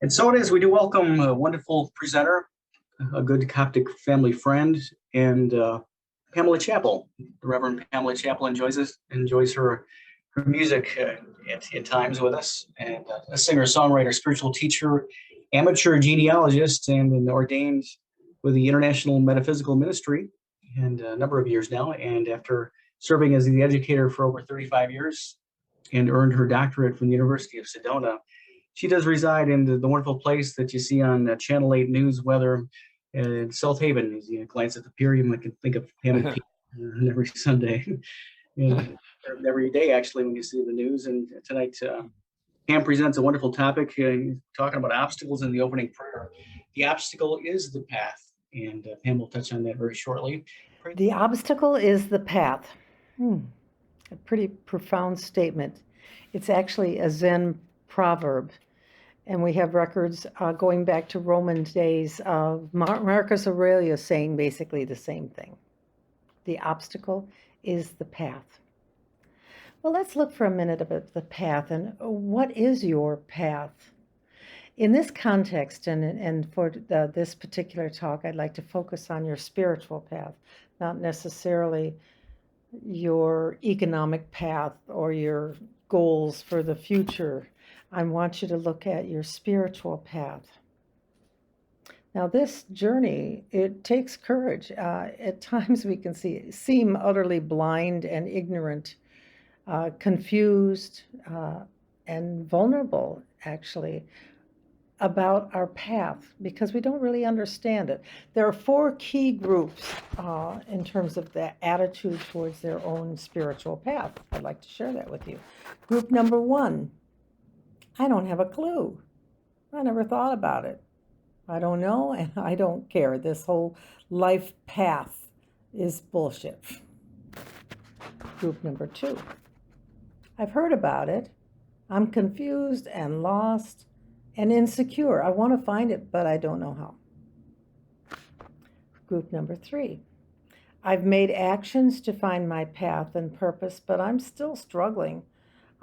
And so it is. We do welcome a wonderful presenter, a good Coptic family friend, and Pamela Chappell. The Reverend Pamela Chappell enjoys her music at times with us, and a singer, songwriter, spiritual teacher, amateur genealogist, and an ordained with the International Metaphysical Ministry, and a number of years now. And after serving as the educator for over 35 years, and earned her doctorate from the University of Sedona. She does reside in the wonderful place that you see on Channel 8 News Weather in South Haven. As you glance at the pier, you might can think of Pam and Pete every Sunday, and every day actually when you see the news. And tonight, Pam presents a wonderful topic, talking about obstacles in the opening prayer. The obstacle is the path, and Pam will touch on that very shortly. The obstacle is the path. A pretty profound statement. It's actually a Zen proverb, and we have records going back to Roman days of Marcus Aurelius saying basically the same thing. The obstacle is the path. Well, let's look for a minute about the path and what is your path? In this context and for this particular talk, I'd like to focus on your spiritual path, not necessarily your economic path or your goals for the future. I want you to look at your spiritual path. Now, this journey, it takes courage. At times we can seem utterly blind and ignorant, confused, and vulnerable, actually, about our path because we don't really understand it. There are four key groups in terms of the attitude towards their own spiritual path. I'd like to share that with you. Group number one, I don't have a clue. I never thought about it. I don't know and I don't care. This whole life path is bullshit. Group number two, I've heard about it. I'm confused and lost and insecure. I want to find it, but I don't know how. Group number three, I've made actions to find my path and purpose, but I'm still struggling.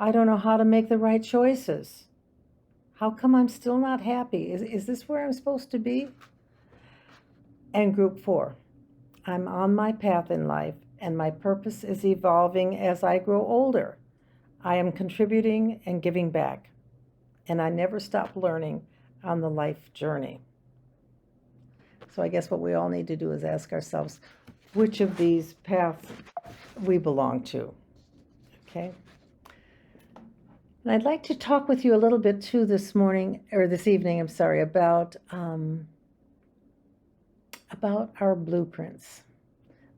I don't know how to make the right choices. How come I'm still not happy? Is this where I'm supposed to be? And group four, I'm on my path in life, and my purpose is evolving as I grow older. I am contributing and giving back. And I never stop learning on the life journey. So I guess what we all need to do is ask ourselves which of these paths we belong to. Okay? And I'd like to talk with you a little bit too this evening, about our blueprints.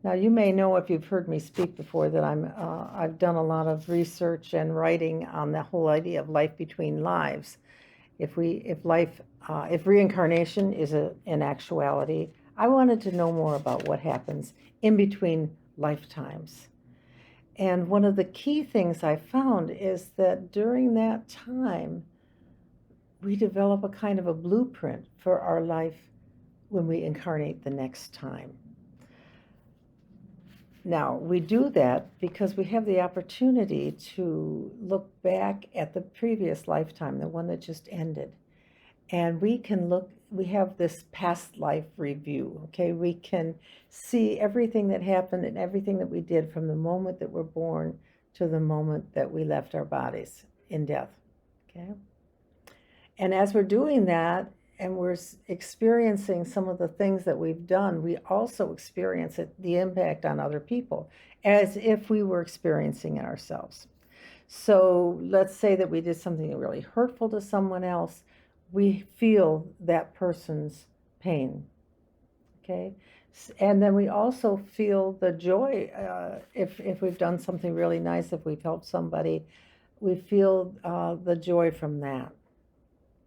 Now, you may know if you've heard me speak before that I've done a lot of research and writing on the whole idea of life between lives. If reincarnation is an actuality, I wanted to know more about what happens in between lifetimes. And one of the key things I found is that during that time, we develop a kind of a blueprint for our life when we incarnate the next time. Now, we do that because we have the opportunity to look back at the previous lifetime, the one that just ended. And we have this past life review, okay? We can see everything that happened and everything that we did from the moment that we're born to the moment that we left our bodies in death, okay? And as we're doing that, and we're experiencing some of the things that we've done, we also experience the impact on other people as if we were experiencing it ourselves. So let's say that we did something really hurtful to someone else. We feel that person's pain, okay? And then we also feel the joy if we've done something really nice, if we've helped somebody, we feel the joy from that.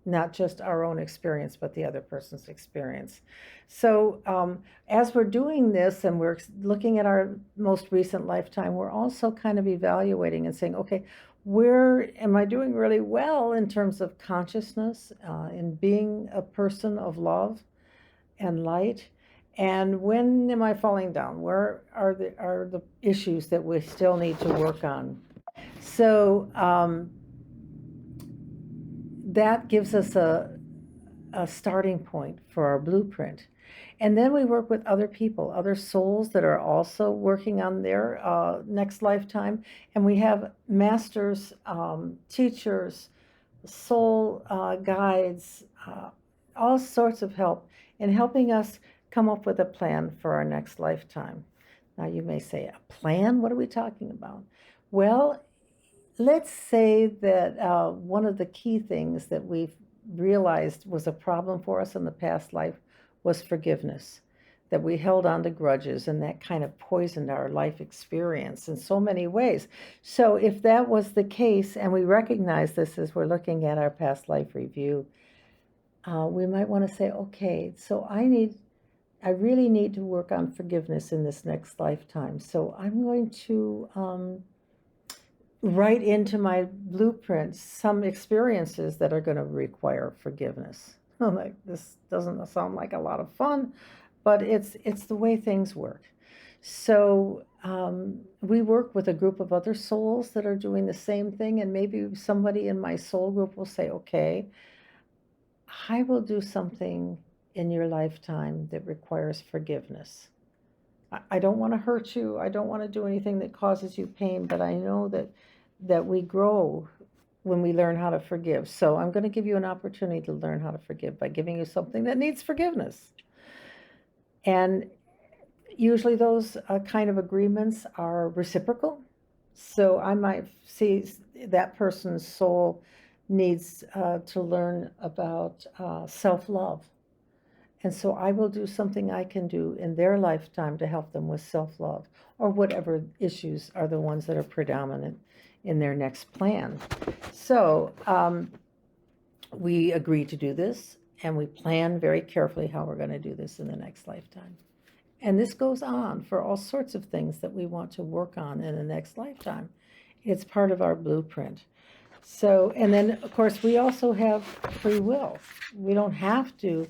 Not just our own experience, but the other person's experience. So as we're doing this and we're looking at our most recent lifetime, we're also kind of evaluating and saying, okay, where am I doing really well in terms of consciousness, in being a person of love and light? And when am I falling down? Where are the issues that we still need to work on? So that gives us a starting point for our blueprint. And then we work with other people, other souls that are also working on their next lifetime. And we have masters, teachers, soul guides, all sorts of help in helping us come up with a plan for our next lifetime. Now, you may say, a plan? What are we talking about? Well, let's say that one of the key things that we've realized was a problem for us in the past life was forgiveness, that we held on to grudges, and that kind of poisoned our life experience in so many ways. So if that was the case, and we recognize this as we're looking at our past life review, we might want to say, okay, so I really need to work on forgiveness in this next lifetime. So I'm going to write into my blueprint some experiences that are going to require forgiveness. Like, this doesn't sound like a lot of fun, but it's the way things work. So we work with a group of other souls that are doing the same thing, and maybe somebody in my soul group will say, okay, I will do something in your lifetime that requires forgiveness. I don't want to hurt you. I don't want to do anything that causes you pain, but I know that we grow when we learn how to forgive. So I'm going to give you an opportunity to learn how to forgive by giving you something that needs forgiveness. And usually those kind of agreements are reciprocal. So I might see that person's soul needs to learn about self-love. And so I will do something I can do in their lifetime to help them with self-love, or whatever issues are the ones that are predominant in their next plan. So we agree to do this, and we plan very carefully how we're going to do this in the next lifetime. And this goes on for all sorts of things that we want to work on in the next lifetime. It's part of our blueprint. So, and then, of course, we also have free will. We don't have to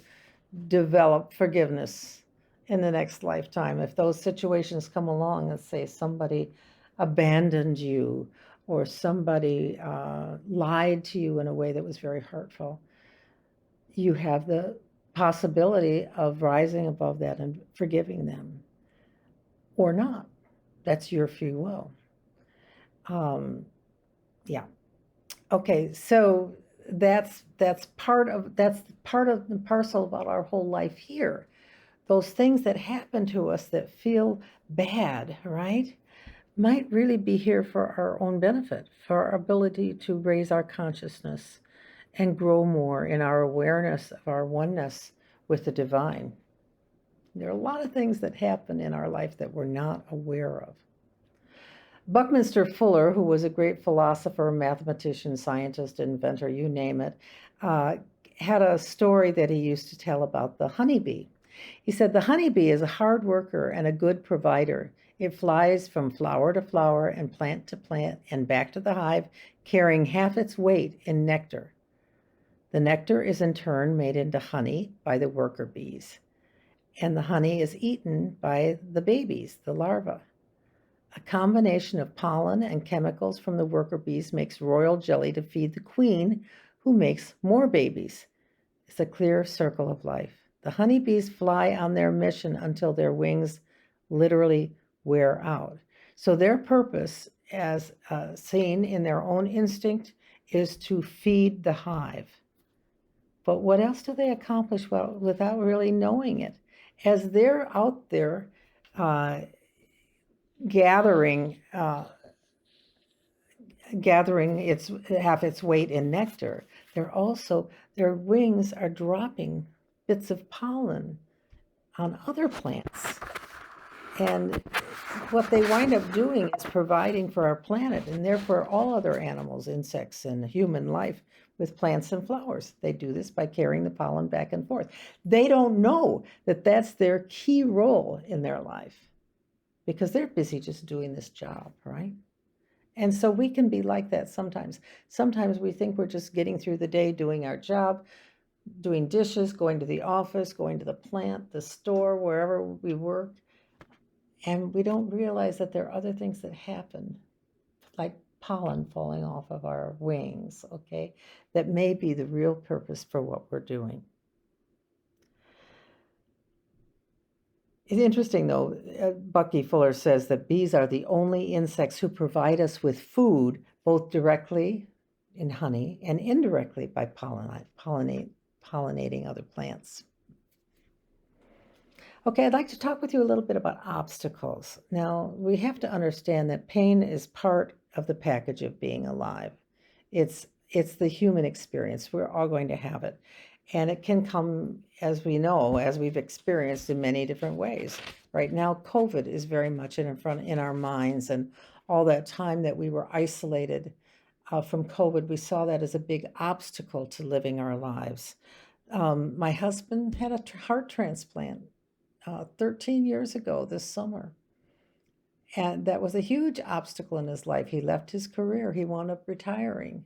develop forgiveness in the next lifetime. If those situations come along and say somebody abandoned you, or somebody lied to you in a way that was very hurtful, you have the possibility of rising above that and forgiving them, or not. That's your free will. Yeah. Okay, so that's part of the parcel about our whole life here. Those things that happen to us that feel bad, right, might really be here for our own benefit, for our ability to raise our consciousness and grow more in our awareness of our oneness with the divine. There are a lot of things that happen in our life that we're not aware of. Buckminster Fuller, who was a great philosopher, mathematician, scientist, inventor, you name it, had a story that he used to tell about the honeybee. He said, the honeybee is a hard worker and a good provider. It flies from flower to flower and plant to plant and back to the hive, carrying half its weight in nectar. The nectar is in turn made into honey by the worker bees, and the honey is eaten by the babies, the larvae. A combination of pollen and chemicals from the worker bees makes royal jelly to feed the queen, who makes more babies. It's a clear circle of life. The honeybees fly on their mission until their wings literally wear out. So their purpose, as seen in their own instinct, is to feed the hive. But what else do they accomplish without really knowing it? As they're out there gathering half its weight in nectar, their wings are dropping bits of pollen on other plants. And what they wind up doing is providing for our planet, and therefore all other animals, insects, and human life with plants and flowers. They do this by carrying the pollen back and forth. They don't know that that's their key role in their life, because they're busy just doing this job, right? And so we can be like that sometimes. Sometimes we think we're just getting through the day doing our job, doing dishes, going to the office, going to the plant, the store, wherever we work. And we don't realize that there are other things that happen, like pollen falling off of our wings, okay, that may be the real purpose for what we're doing. It's interesting, though. Bucky Fuller says that bees are the only insects who provide us with food, both directly in honey and indirectly by pollinating other plants. Okay, I'd like to talk with you a little bit about obstacles. Now, we have to understand that pain is part of the package of being alive. It's the human experience. We're all going to have it. And it can come, as we know, as we've experienced in many different ways. Right now, COVID is very much in our minds, and all that time that we were isolated from COVID, we saw that as a big obstacle to living our lives. My husband had a heart transplant 13 years ago this summer. And that was a huge obstacle in his life. He left his career, he wound up retiring.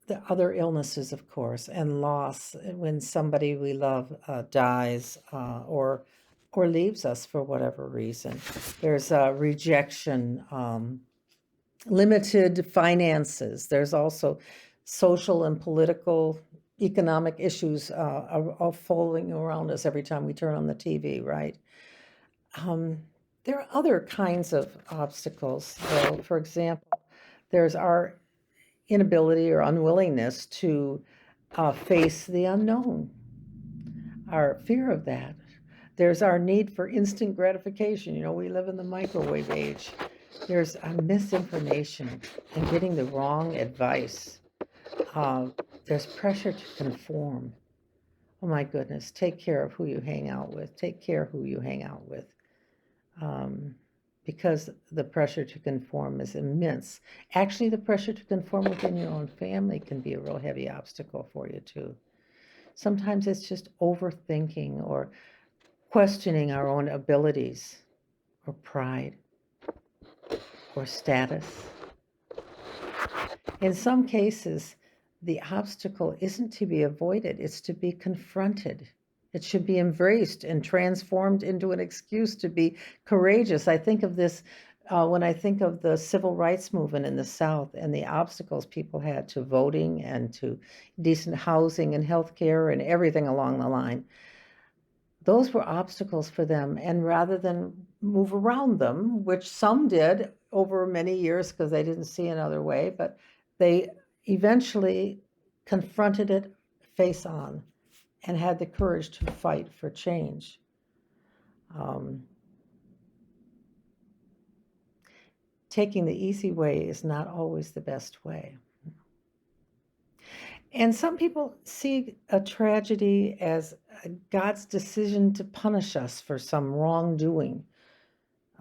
The other illnesses, of course, and loss when somebody we love dies or leaves us for whatever reason. There's rejection, limited finances. There's also social and political, economic issues are folding around us every time we turn on the TV, right? There are other kinds of obstacles, though. For example, there's our inability or unwillingness to face the unknown, our fear of that. There's our need for instant gratification. You know, we live in the microwave age. There's a misinformation and getting the wrong advice. There's pressure to conform. Oh my goodness, take care of who you hang out with. Take care who you hang out with. Because the pressure to conform is immense. Actually, the pressure to conform within your own family can be a real heavy obstacle for you too. Sometimes it's just overthinking or questioning our own abilities or pride or status. In some cases, the obstacle isn't to be avoided, it's to be confronted. It should be embraced and transformed into an excuse to be courageous. I think of this when I think of the civil rights movement in the South and the obstacles people had to voting and to decent housing and health care and everything along the line. Those were obstacles for them. And rather than move around them, which some did over many years because they didn't see another way, but they eventually confronted it face on and had the courage to fight for change. Taking the easy way is not always the best way. And some people see a tragedy as God's decision to punish us for some wrongdoing.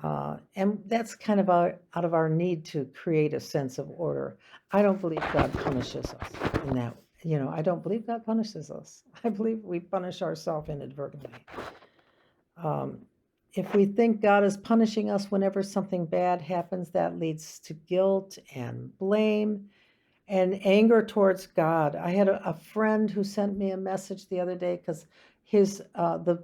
And that's kind of out of our need to create a sense of order. I don't believe God punishes us in that. I don't believe God punishes us. I believe we punish ourselves inadvertently. If we think God is punishing us whenever something bad happens, that leads to guilt and blame and anger towards God. I had a friend who sent me a message the other day because the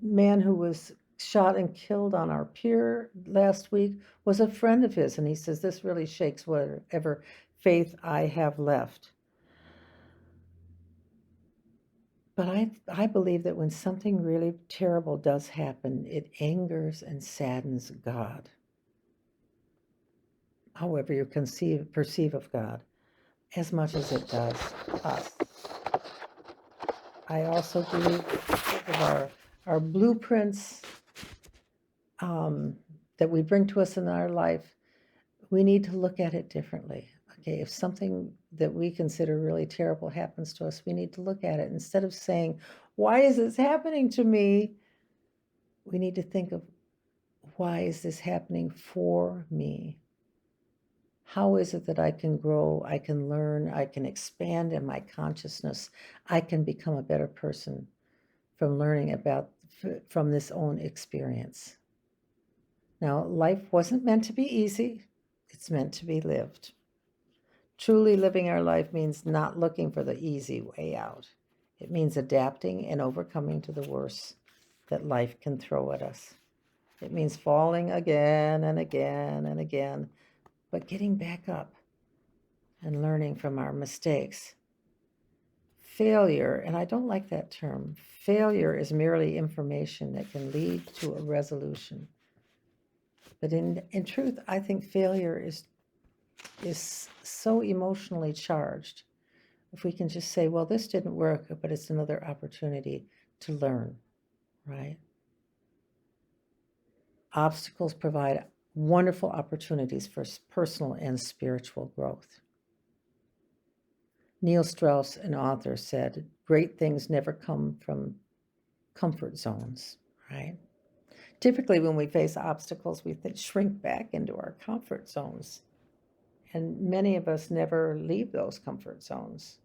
man who was shot and killed on our pier last week was a friend of his, and he says, this really shakes whatever faith I have left. But I believe that when something really terrible does happen, it angers and saddens God, however you perceive of God, as much as it does us. I also believe of our blueprints that we bring to us in our life, we need to look at it differently. Okay, if something that we consider really terrible happens to us, we need to look at it. Instead of saying, why is this happening to me? We need to think of, why is this happening for me? How is it that I can grow, I can learn, I can expand in my consciousness, I can become a better person from learning from this own experience? Now, life wasn't meant to be easy, it's meant to be lived. Truly living our life means not looking for the easy way out. It means adapting and overcoming to the worst that life can throw at us. It means falling again and again and again, but getting back up and learning from our mistakes, failure, and I don't like that term, failure is merely information that can lead to a resolution. But in truth, I think failure is so emotionally charged. If we can just say, well, this didn't work, but it's another opportunity to learn, right? Obstacles provide wonderful opportunities for personal and spiritual growth. Neil Strauss, an author, said, great things never come from comfort zones, right? Typically, when we face obstacles, we shrink back into our comfort zones. And many of us never leave those comfort zones.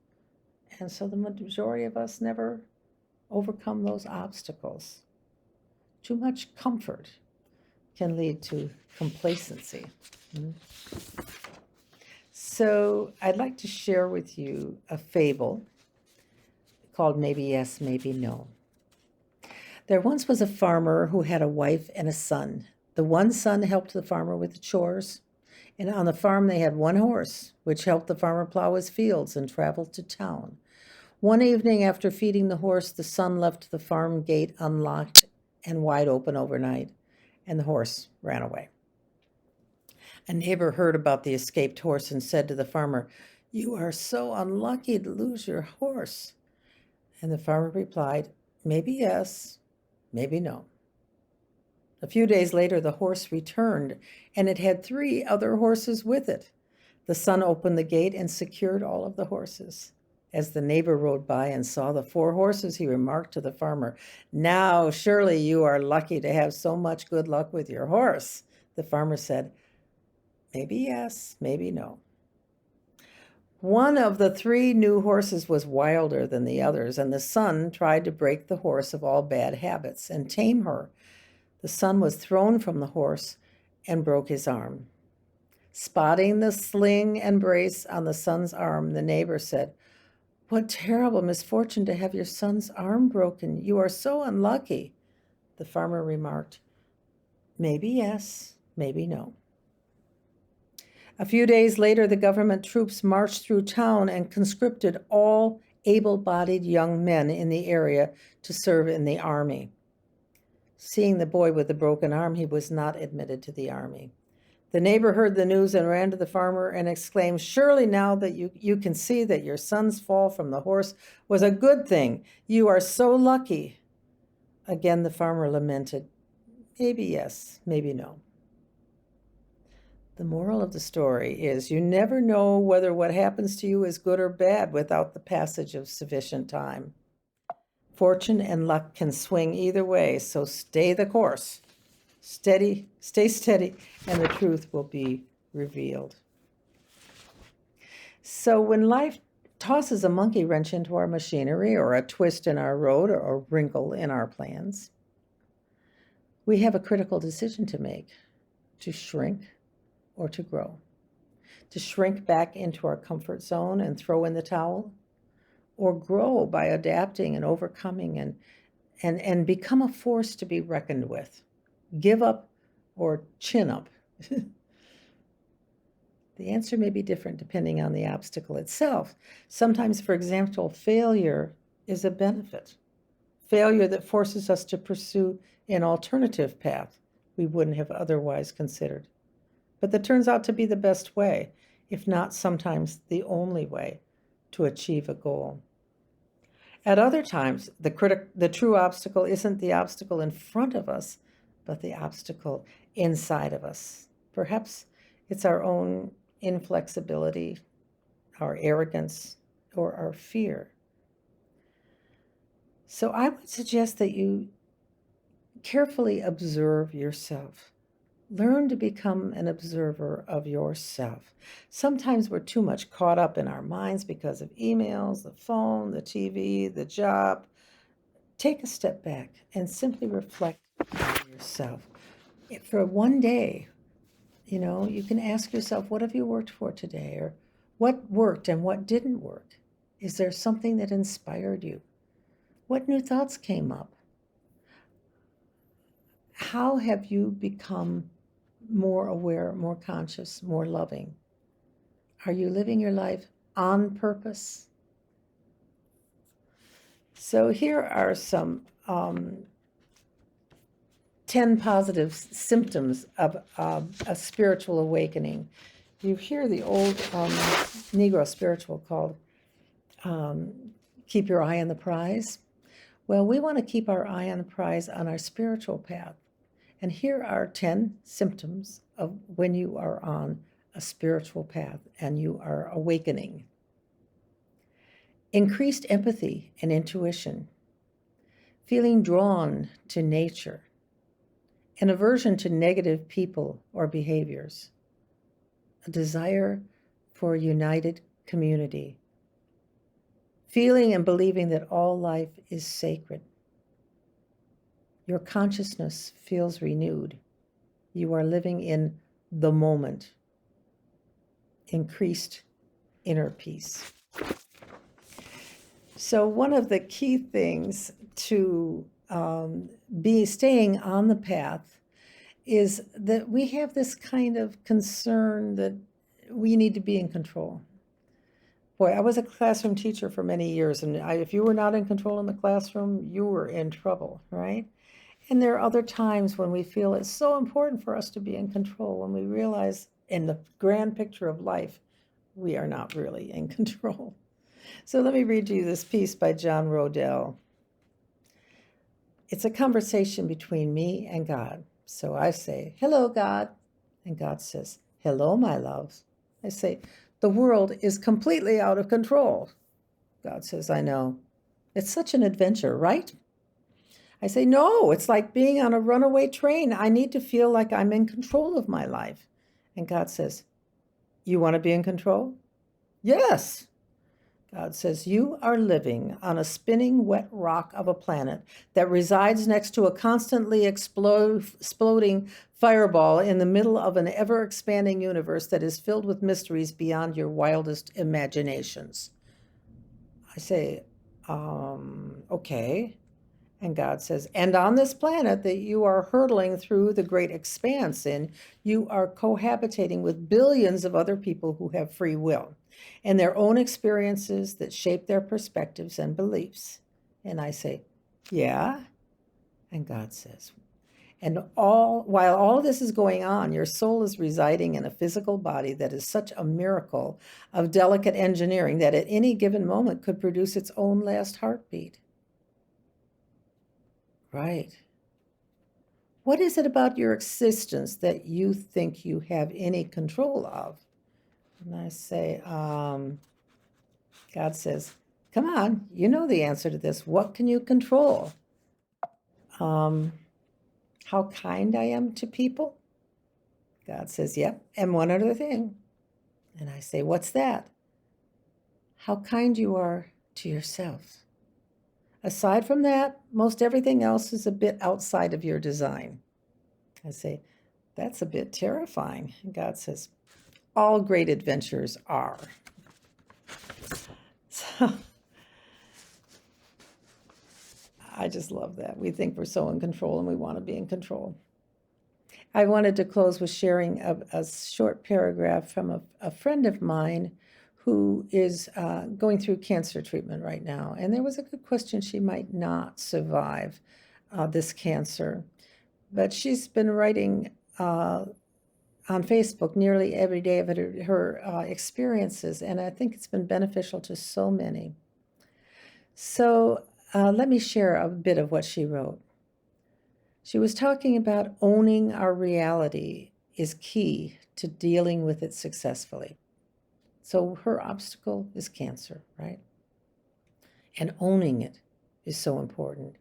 And so the majority of us never overcome those obstacles. Too much comfort can lead to complacency. So I'd like to share with you a fable called Maybe Yes, Maybe No. There once was a farmer who had a wife and a son. The one son helped the farmer with the chores, and on the farm they had one horse, which helped the farmer plow his fields and travel to town. One evening after feeding the horse, the son left the farm gate unlocked and wide open overnight, and the horse ran away. A neighbor heard about the escaped horse and said to the farmer, "You are so unlucky to lose your horse." And the farmer replied, "Maybe yes, maybe no." A few days later, the horse returned, and it had 3 other horses with it. The son opened the gate and secured all of the horses. As the neighbor rode by and saw the 4 horses, he remarked to the farmer, "Now, surely you are lucky to have so much good luck with your horse." The farmer said, "Maybe yes, maybe no." One of the 3 new horses was wilder than the others, and the son tried to break the horse of all bad habits and tame her. The son was thrown from the horse and broke his arm. Spotting the sling and brace on the son's arm, the neighbor said, "What terrible misfortune to have your son's arm broken. You are so unlucky." The farmer remarked, "Maybe yes, maybe no." A few days later, the government troops marched through town and conscripted all able-bodied young men in the area to serve in the army. Seeing the boy with the broken arm, he was not admitted to the army. The neighbor heard the news and ran to the farmer and exclaimed, "Surely now that you can see that your son's fall from the horse was a good thing. You are so lucky." Again, the farmer lamented, "Maybe yes, maybe no." The moral of the story is you never know whether what happens to you is good or bad without the passage of sufficient time. Fortune and luck can swing either way, so stay the course. Stay steady, and the truth will be revealed. So when life tosses a monkey wrench into our machinery, or a twist in our road, or a wrinkle in our plans, we have a critical decision to make: to shrink or to grow. To shrink back into our comfort zone and throw in the towel, or grow by adapting and overcoming and become a force to be reckoned with. Give up or chin up. The answer may be different depending on the obstacle itself. Sometimes, for example, failure is a benefit. Failure that forces us to pursue an alternative path we wouldn't have otherwise considered, but that turns out to be the best way, if not sometimes the only way, to achieve a goal. At other times, the true obstacle isn't the obstacle in front of us, but the obstacle inside of us. Perhaps it's our own inflexibility, our arrogance, or our fear. So I would suggest that you carefully observe yourself. Learn to become an observer of yourself. Sometimes we're too much caught up in our minds because of emails, the phone, the TV, the job. Take a step back and simply reflect on yourself. For one day, you can ask yourself, what have you worked for today? Or what worked and what didn't work? Is there something that inspired you? What new thoughts came up? How have you become more aware, more conscious, more loving? Are you living your life on purpose? So here are some 10 positive symptoms of a spiritual awakening. You hear the old Negro spiritual called Keep Your Eye on the Prize. Well, we want to keep our eye on the prize on our spiritual path. And here are 10 symptoms of when you are on a spiritual path and you are awakening. Increased empathy and intuition, feeling drawn to nature, an aversion to negative people or behaviors, a desire for a united community, feeling and believing that all life is sacred. Your consciousness feels renewed. You are living in the moment. Increased inner peace. So one of the key things to be staying on the path is that we have this kind of concern that we need to be in control. Boy, I was a classroom teacher for many years, and if you were not in control in the classroom, you were in trouble, right? And there are other times when we feel it's so important for us to be in control, when we realize in the grand picture of life, we are not really in control. So let me read you this piece by John Rodell. It's a conversation between me and God. So I say, hello, God. And God says, hello, my love. I say, the world is completely out of control. God says, I know. It's such an adventure, right? I say, no, it's like being on a runaway train. I need to feel like I'm in control of my life. And God says, you want to be in control? Yes. God says, you are living on a spinning wet rock of a planet that resides next to a constantly exploding fireball in the middle of an ever-expanding universe that is filled with mysteries beyond your wildest imaginations. I say, okay. And God says, and on this planet that you are hurtling through the great expanse in, you are cohabitating with billions of other people who have free will and their own experiences that shape their perspectives and beliefs. And I say, yeah. And God says, and while all of this is going on, your soul is residing in a physical body that is such a miracle of delicate engineering that at any given moment could produce its own last heartbeat. Right. What is it about your existence that you think you have any control of? And I say, God says, come on, you know the answer to this. What can you control? How kind I am to people? God says, yep. And one other thing. And I say, what's that? How kind you are to yourself. Aside from that, most everything else is a bit outside of your design. I say, that's a bit terrifying. And God says, all great adventures are. So I just love that. We think we're so in control and we want to be in control. I wanted to close with sharing a short paragraph from a friend of mine who is going through cancer treatment right now. And there was a good question she might not survive this cancer. But she's been writing on Facebook nearly every day of her experiences, and I think it's been beneficial to so many. So let me share a bit of what she wrote. She was talking about owning our reality is key to dealing with it successfully. So her obstacle is cancer, right? And owning it is so important.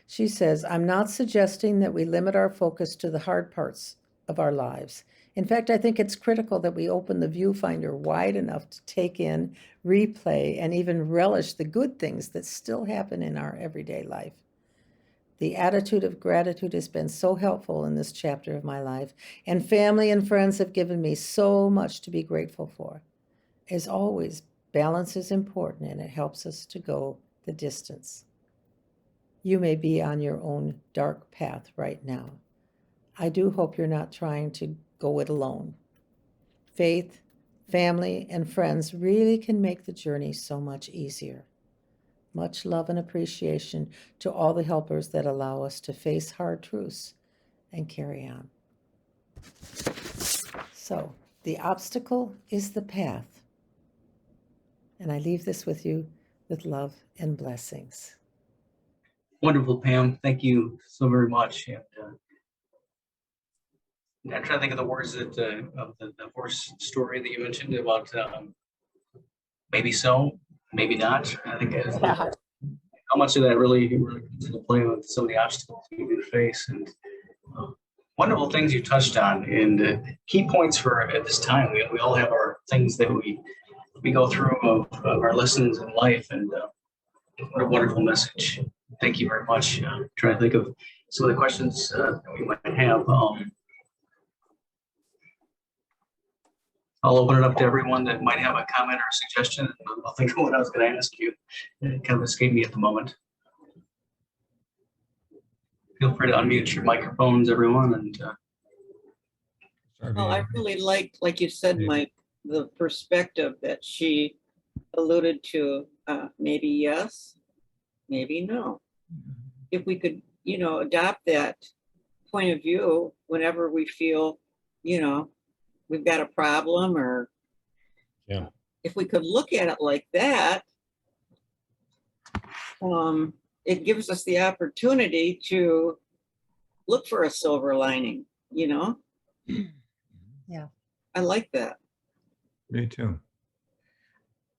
She says, I'm not suggesting that we limit our focus to the hard parts of our lives. In fact, I think it's critical that we open the viewfinder wide enough to take in, replay, and even relish the good things that still happen in our everyday life. The attitude of gratitude has been so helpful in this chapter of my life, and family and friends have given me so much to be grateful for. As always, balance is important, and it helps us to go the distance. You may be on your own dark path right now. I do hope you're not trying to go it alone. Faith, family, and friends really can make the journey so much easier. Much love and appreciation to all the helpers that allow us to face hard truths and carry on. So, the obstacle is the path. And I leave this with you with love and blessings. Wonderful, Pam. Thank you so very much. And I'm trying to think of the words that of the horse story that you mentioned about maybe so, maybe not. I think how much of that really comes into play with some of the obstacles we do face, and wonderful things you touched on, and key points for at this time. We all have our things that we go through of our lessons in life, and what a wonderful message. Thank you very much. Trying to think of some of the questions that we might have. I'll open it up to everyone that might have a comment or a suggestion. I'll think of what I was going to ask you. It kind of escaped me at the moment. Feel free to unmute your microphones, everyone. And well, I really liked, like you said, Mike, the perspective that she alluded to. Maybe yes, maybe no. If we could, adopt that point of view whenever we feel, we've got a problem, or if we could look at it like that, it gives us the opportunity to look for a silver lining, Yeah. I like that. Me too.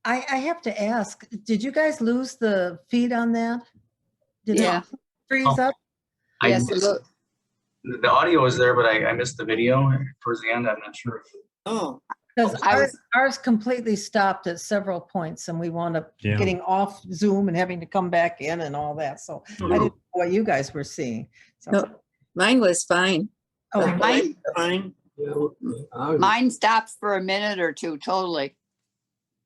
I have to ask, did you guys lose the feed on that? Did Yeah. it freeze up? Yes, the audio is there, but I missed the video towards the end. I'm not sure if Oh, Because I was- ours completely stopped at several points, and we wound up getting off Zoom and having to come back in and all that. So I didn't know what you guys were seeing. So, No, mine was fine. oh, Mine, fine. mine stopped for a minute or two totally.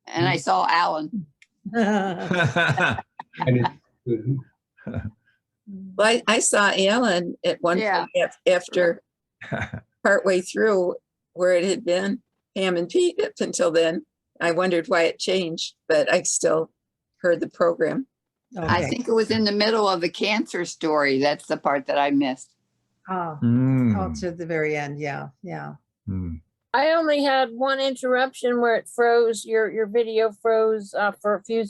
And I saw Alan. I did. Well, I saw Alan at one Yeah. point after partway through where it had been Pam and Pete up until then. I wondered why it changed, but I still heard the program. I okay. think it was in the middle of the cancer story. That's the part that I missed. Oh, Mm. to the very end. Yeah, yeah. Mm. I only had one interruption where it froze, your video froze for a few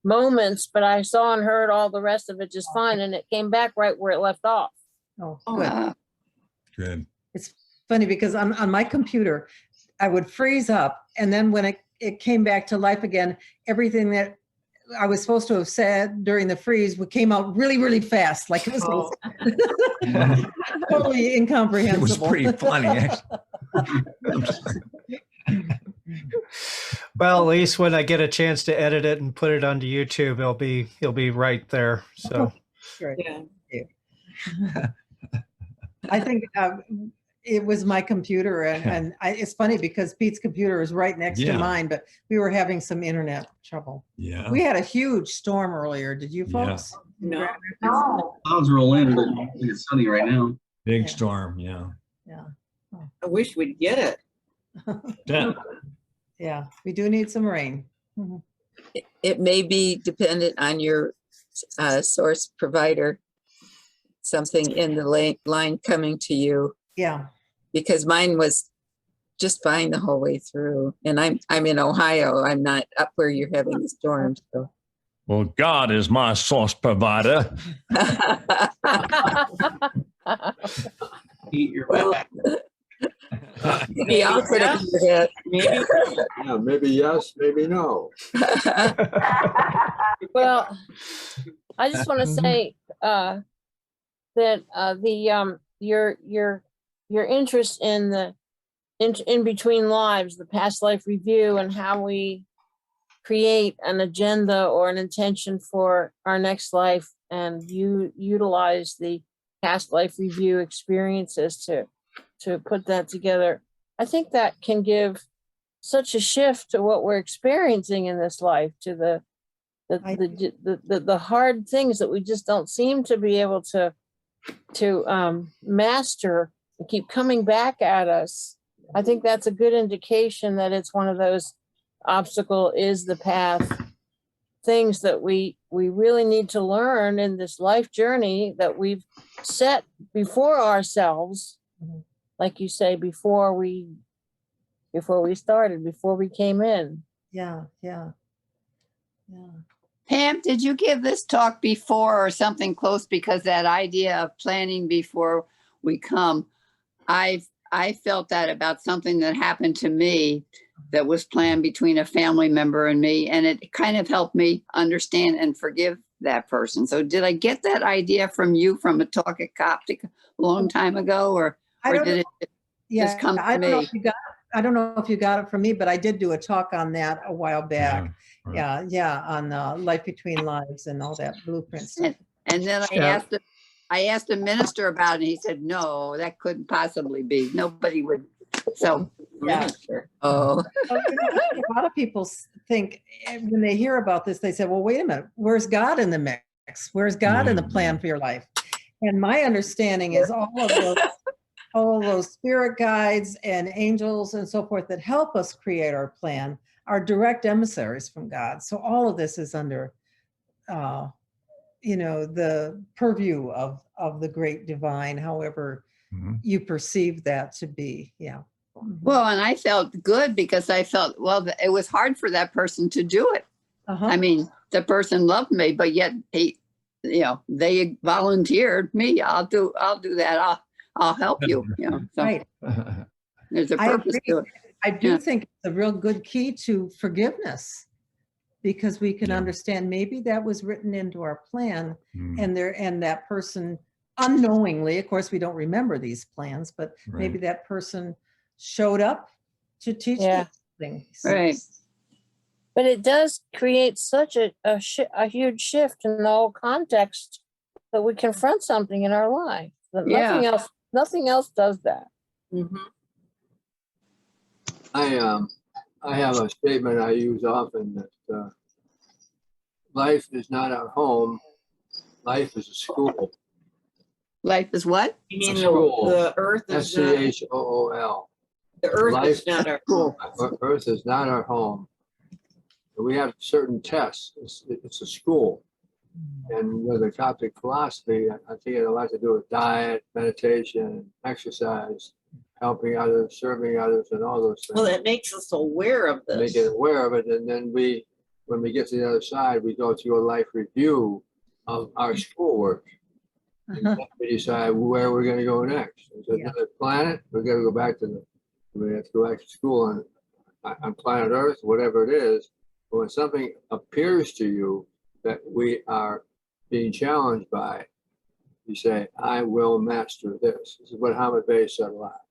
moments, but I saw and heard all the rest of it just fine, and it came back right where it left off. Oh, good. Good. It's funny because on my computer, I would freeze up, and then when it came back to life again, everything that I was supposed to have said during the freeze came out really, really fast. Like it was totally incomprehensible. It was pretty funny, actually. Well, at least when I get a chance to edit it and put it onto YouTube, he'll be right there. So Great. Yeah. I think it was my computer, and it's funny because Pete's computer is right next to Yeah. mine, but we were having some internet trouble. Yeah. We had a huge storm earlier. Did you Yeah. folks? No. Clouds roll in, but it's sunny right now. Big Yeah. storm. Yeah. Yeah. I wish we'd get it. Yeah. Yeah, we do need some rain. Mhm. It may be dependent on your source provider, something in the line coming to you, Yeah. because mine was just fine the whole way through. And I'm in Ohio. I'm not up where you're having the storm. So Well, God is my source provider. Eat your Well, back. maybe I'll put it in your head. Maybe. Yeah, maybe yes, maybe no. Well, I just want to say that your interest in the in between lives, the past life review, and how we create an agenda or an intention for our next life, and you utilize the past life review experiences to put that together. I think that can give such a shift to what we're experiencing in this life, to the hard things that we just don't seem to be able to master and keep coming back at us. I think that's a good indication that it's one of those obstacle is the path things that we really need to learn in this life journey that we've set before ourselves, like you say, before we started, before we came in. Yeah. Pam, did you give this talk before or something close? Because that idea of planning before we come, I felt that about something that happened to me that was planned between a family member and me, and it kind of helped me understand and forgive that person. So did I get that idea from you from a talk at Coptic a long time ago, or did it just come to I don't know me? if you got, I don't know if you got it from me, but I did do a talk on that a while back. right. Yeah, on Life Between Lives and all that blueprint stuff. And then Yeah. I asked a minister about it, and he said, no, that couldn't possibly be. Nobody would. So, Yeah. Oh, Well, you know, I think a lot of people think when they hear about this, they say, well, wait a minute, where's God in the mix? Where's God in the plan for your life? And my understanding is all of those spirit guides and angels and so forth that help us create our plan are direct emissaries from God. So all of this is under, the purview of the great divine, however Mhm. you perceive that to be. Yeah. well, and I felt good because I felt, well, it was hard for that person to do it. Uh-huh. I mean, the person loved me, but yet they volunteered me. I'll do that. I'll help you. So Right. there's a I purpose agree. to it. I do Yeah. think it's a real good key to forgiveness, because we can Yeah. understand maybe that was written into our plan, Mm, and that person unknowingly, of course, we don't remember these plans, but maybe right. that person showed up to teach Yeah. us things. Right. But it does create such a huge shift in the whole context that we confront something in our life. That Yeah. nothing else does that. Mhm. I have a statement I use often that life is not our home. Life is a school. Life is what? You mean school. the earth is not, SCHOOL. the earth life- is not our Cool. Earth is not our home. We have certain tests. It's a school. And with the Coptic philosophy, I think it has a lot to do with diet, meditation, exercise, helping others, serving others, and all those things. Well, that makes us aware of Make this. it aware of it, and then when we get to the other side, we go through a life review of our schoolwork. Uh-huh. We decide where we're going to go next. Is it Yeah. another planet? We're going to go back to we have to go back to school on planet Earth, whatever it is. But when something appears to you that we are being challenged by, you say, I will master this. This is what Hamid Bey said a lot.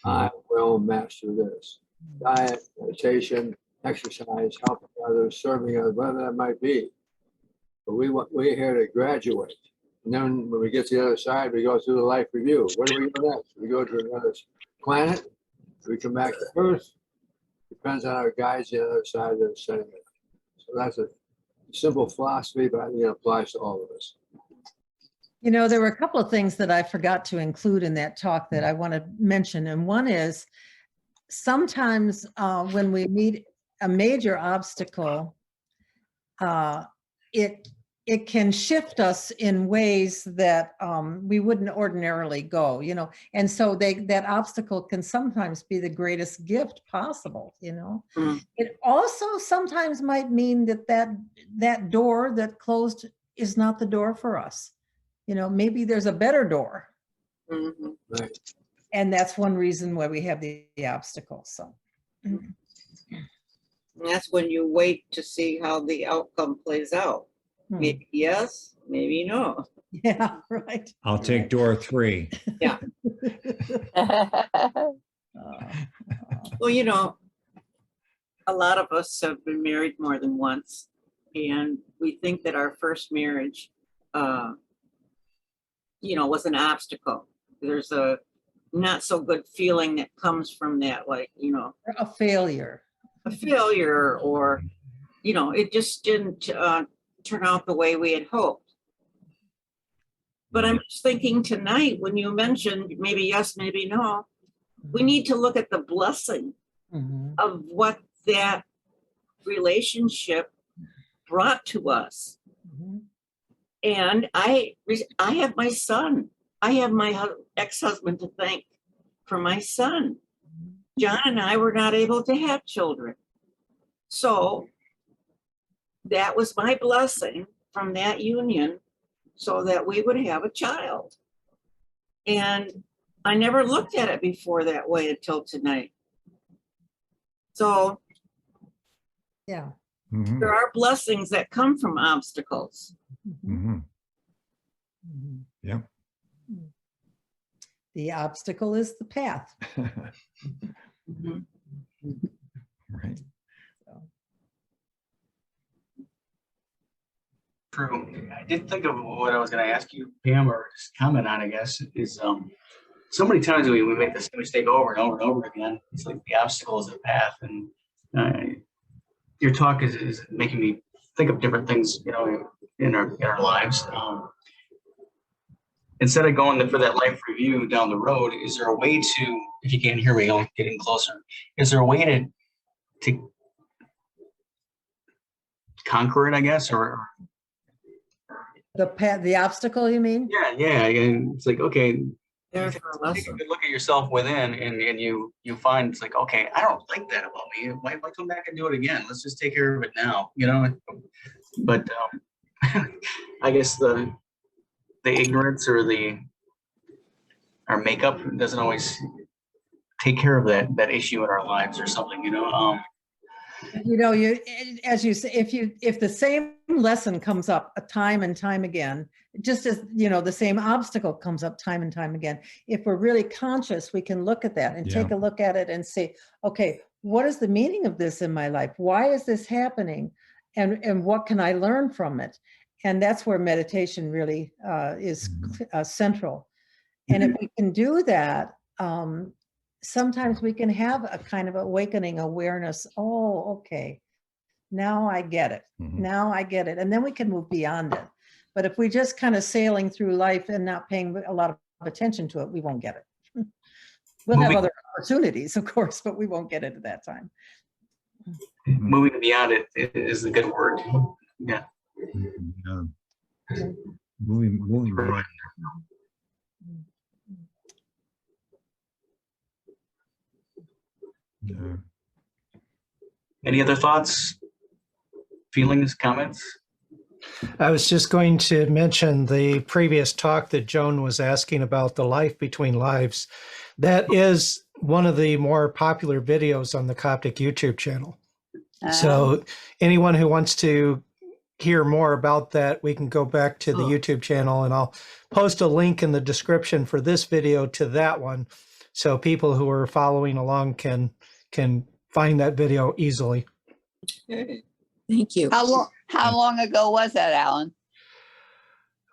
I will master this. Diet, meditation, exercise, helping others, serving others, whatever that might be. But we're here to graduate. And then when we get to the other side, we go through the life review. Where do we go next? We go to another planet. We come back to Earth. Depends on our guides the other side of the setting. So that's a simple philosophy, but I think it applies to all of us. You know, there were a couple of things that I forgot to include in that talk that I want to mention. And one is sometimes when we meet a major obstacle, it can shift us in ways that we wouldn't ordinarily go, and so that obstacle can sometimes be the greatest gift possible. Mm. It also sometimes might mean that door that closed is not the door for us. Maybe there's a better door, Mhm. Right. and that's one reason why we have the obstacle. So And that's when you wait to see how the outcome plays out. Maybe yes, maybe no. yeah, right. I'll take door 3. Well, a lot of us have been married more than once, and we think that our first marriage, was an obstacle. There's a not so good feeling that comes from that, like, A failure. a failure, or, it just didn't turn out the way we had hoped. But I'm just thinking tonight, when you mentioned maybe yes, maybe no, we need to look at the blessing Mhm. of what that relationship brought to us. Mhm. And I have my son. I have my ex-husband to thank for my son. John and I were not able to have children. So that was my blessing from that union so that we would have a child. And I never looked at it before that way until tonight. So Yeah. Mhm, there are blessings that come from obstacles. Mhm. mhm. Mhm. Yeah. The obstacle is the path. Mhm. Right. So, True. I did think of what I was going to ask you, Pam, or just comment on, I guess, is so many times we make the same mistake over and over and over again. It's like the obstacle is the path. And your talk is making me think of different things, you know, in our lives. Instead of going for that life review down the road, is there a way to, if you can't hear me, I'm getting closer. Is there a way to conquer it, I guess, or the path, the obstacle, you mean? yeah, and it's like, okay, There for a take a lesson. good look at yourself within, and you find it's like, okay, I don't like that about me. Why come back and do it again? Let's just take care of it now, you know. But I guess the ignorance or our makeup doesn't always take care of that issue in our lives or something, you know. You know, as you say, if the same lesson comes up time and time again, just as, you know, the same obstacle comes up time and time again, if we're really conscious, we can look at that and take Yeah. a look at it and say, okay, what is the meaning of this in my life? Why is this happening? And what can I learn from it? And that's where meditation really is central. And if we can do that, sometimes we can have a kind of awakening awareness. Oh, okay, now I get it. Mhm. Now I get it. And then we can move beyond it. But if we just kind of sailing through life and not paying a lot of attention to it, we won't get it. We'll have Moving- other opportunities, of course, but we won't get it at that time. Moving beyond it is a good word. Yeah. Yeah. Moving beyond. Yeah. Any other thoughts, feelings, comments? I was just going to mention the previous talk that Joan was asking about, the life between lives. That is one of the more popular videos on the Coptic YouTube channel. So anyone who wants to hear more about that, we can go back to the YouTube channel, and I'll post a link in the description for this video to that one, so people who are following along can find that video easily. Okay. Thank you. How long ago was that, Alan?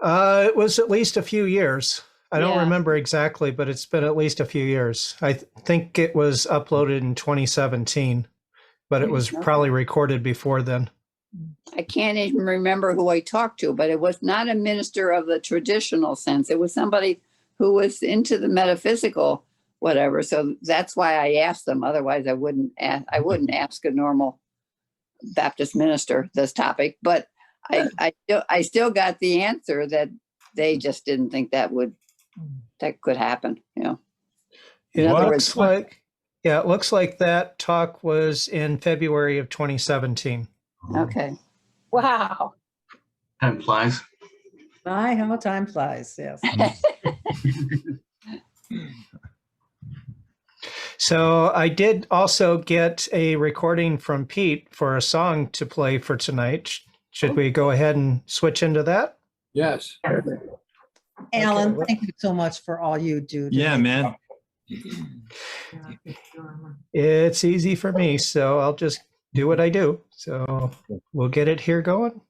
It was at least a few years. I don't Yeah. remember exactly, but it's been at least a few years. I think it was uploaded in 2017, but it was probably recorded before then. I can't even remember who I talked to, but it was not a minister of the traditional sense. It was somebody who was into the metaphysical, whatever. So that's why I asked them. Otherwise, I wouldn't ask a normal Baptist minister this topic. But I still got the answer that they just didn't think that could happen. You know. In other words, It looks like that talk was in February of 2017. okay. Wow. Time flies. My, how time flies, yes. So I did also get a recording from Pete for a song to play for tonight. Should we go ahead and switch into that? Yes. Alan, Okay. thank you so much for all you do. to Yeah, make- man. It's easy for me, so I'll just do what I do. So we'll get it here going.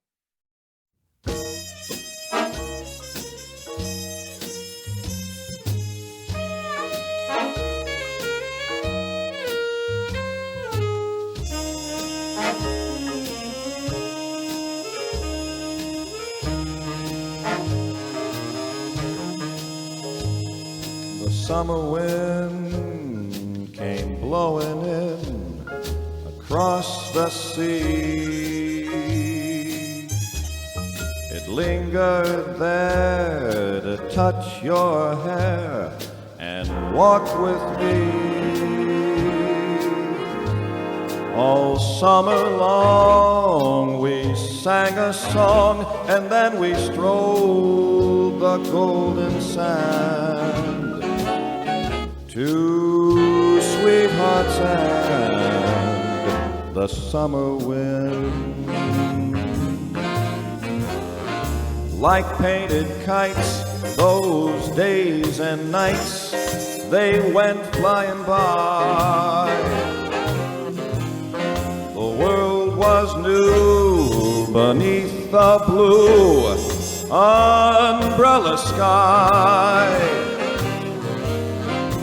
The summer wind came blowing in across the sea. It lingered there to touch your hair and walk with me. All summer long we sang a song, and then we strolled the golden sand. Two sweethearts and the summer wind. Like painted kites, those days and nights, they went flying by. The world was new beneath the blue umbrella sky.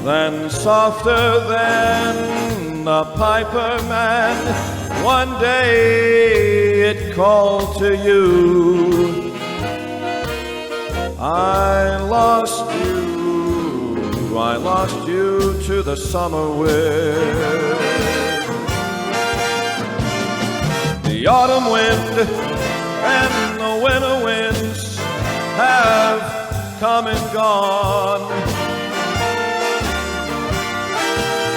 Then softer than a piper man, one day it called to you. I lost you to the summer wind. The autumn wind and the winter winds have come and gone,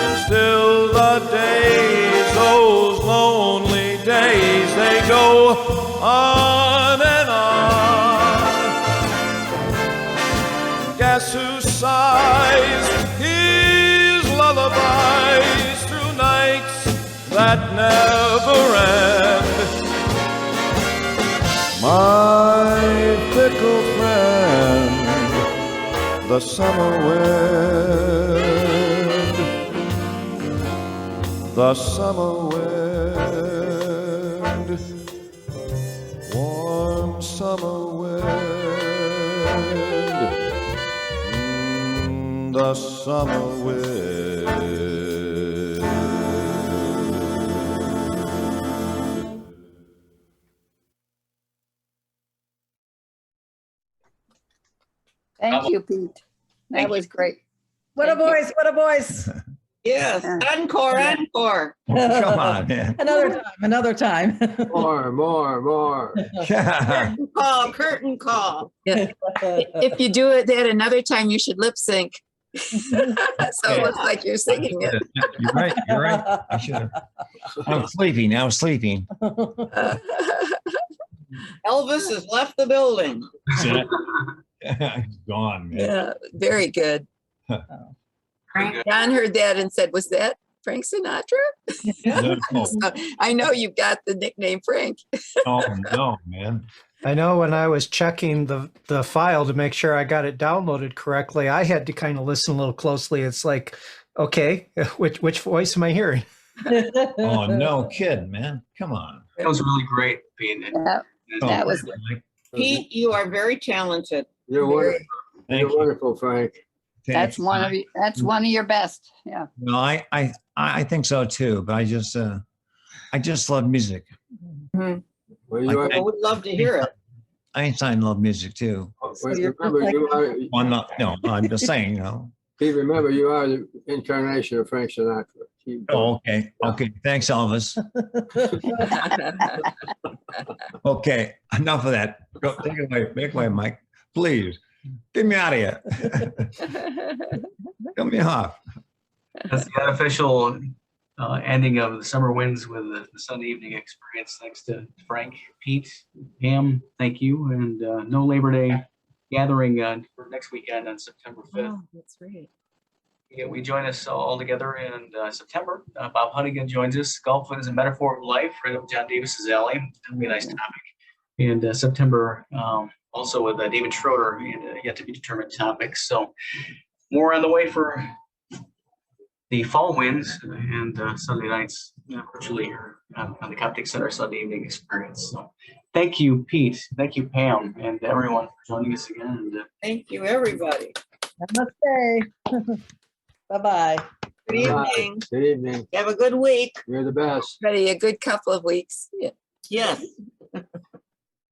and still the days, those lonely days, they go on and on. Guess who sighs his lullabies through nights that never end? My fickle friend, the summer wind, the summer wind, warm summer wind, the summer wind. Thank you, Pete. That was great. What a Thank you. voice, what a voice. Yes, encore, encore. Come on, man. Another time. More. Yeah. Curtain call. Yeah. If you do it at another time, you should lip sync. So it looks like you're singing it. You're right. You're right. I should have. I'm sleeping. Elvis has left the building. Gone, man. Yeah, very good. Very good. John heard that and said, was that Frank Sinatra? No, So I know you've got the nickname Frank. no, man. I know when I was checking the file to make sure I got it downloaded correctly, I had to kind of listen a little closely. It's like, okay, which voice am I hearing? Oh, no kidding, man. Come on. That was really great, Pete. Yeah, Oh, that was Mike, Pete, you are very talented. You're wonderful. thank You're you. wonderful, Frank. that's one of one of your best. Yeah. No, I think so too. But I just love music. Well, you are, I would love to hear it. Einstein loved music too. remember, you are, Well, no, I'm just saying, you know. Pete, remember, you are the incarnation of Frank Sinatra. Oh, okay. Thanks, Elvis. Okay, enough of that. Go, take it away. Make way, Mike. Please, get me out of here. Get me off. That's the unofficial ending of the Summer Winds with the Sunday evening experience. Thanks to Frank, Pete, Pam, thank you. And no Labor Day gathering for next weekend on September 5th. Oh, that's right. Yeah, we join us all together in September. Bob Hunnigan joins us. Golf is a metaphor of life, right up John Davis's alley. That'll be a nice topic. And September also with David Schroeder and yet to be determined topics. So more on the way for the fall winds and Sunday nights virtually here on the Coptic Center Sunday evening experience. So thank you, Pete. Thank you, Pam, and everyone for joining us again. And, Thank you, everybody. Namaste. Bye-bye. Good evening. Good evening. Have a good week. You're the best. Ready, a good couple of weeks. Yeah. Yes.